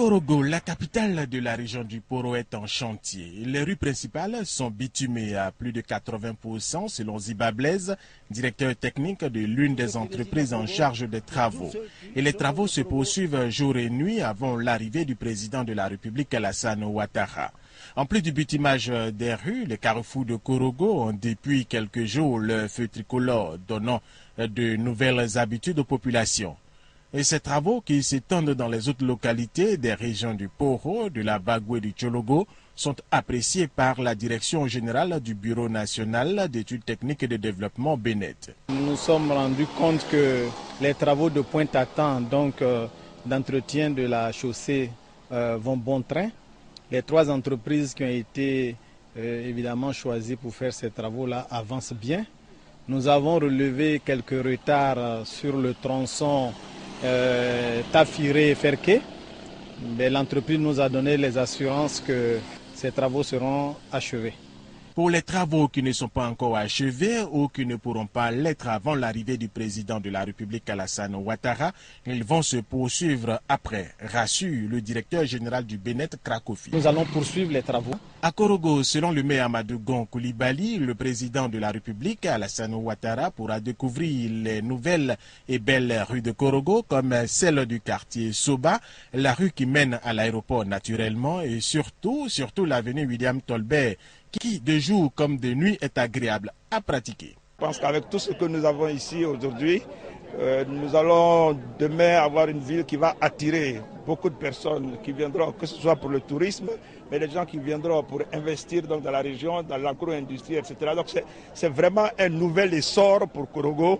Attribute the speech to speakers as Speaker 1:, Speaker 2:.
Speaker 1: Korogo, la capitale de la région du Poro, est en chantier. Les rues principales sont bitumées à plus de 80% selon Ziba Blaise, directeur technique de l'une des entreprises en charge des travaux. Et les travaux se poursuivent jour et nuit avant l'arrivée du président de la République, Alassane Ouattara. En plus du bitumage des rues, les carrefours de Korogo ont depuis quelques jours le feu tricolore, donnant de nouvelles habitudes aux populations. Et ces travaux, qui s'étendent dans les autres localités des régions du Poro, de la Bagou et du Tchologo, sont appréciés par la direction générale du Bureau national d'études techniques et de développement BNET.
Speaker 2: Nous nous sommes rendus compte que les travaux de pointe-à-temps, donc d'entretien de la chaussée, vont bon train. Les trois entreprises qui ont été évidemment choisies pour faire ces travaux-là avancent bien. Nous avons relevé quelques retards sur le tronçon Tafiré-Ferké, mais l'entreprise nous a donné les assurances que ces travaux seront achevés.
Speaker 1: Pour les travaux qui ne sont pas encore achevés ou qui ne pourront pas l'être avant l'arrivée du président de la République Alassane Ouattara, ils vont se poursuivre après, rassure le directeur général du BNET Krakofi.
Speaker 2: Nous allons poursuivre les travaux.
Speaker 1: À Korogo, selon le maire Amadou Gon Koulibaly, le président de la République Alassane Ouattara pourra découvrir les nouvelles et belles rues de Korogo comme celle du quartier Soba, la rue qui mène à l'aéroport naturellement et surtout l'avenue William Tolbert, qui de jour comme de nuit est agréable à pratiquer.
Speaker 3: Je pense qu'avec tout ce que nous avons ici aujourd'hui, nous allons demain avoir une ville qui va attirer beaucoup de personnes qui viendront, que ce soit pour le tourisme, mais les gens qui viendront pour investir donc dans la région, dans l'agro-industrie, etc. Donc c'est vraiment un nouvel essor pour Korogo.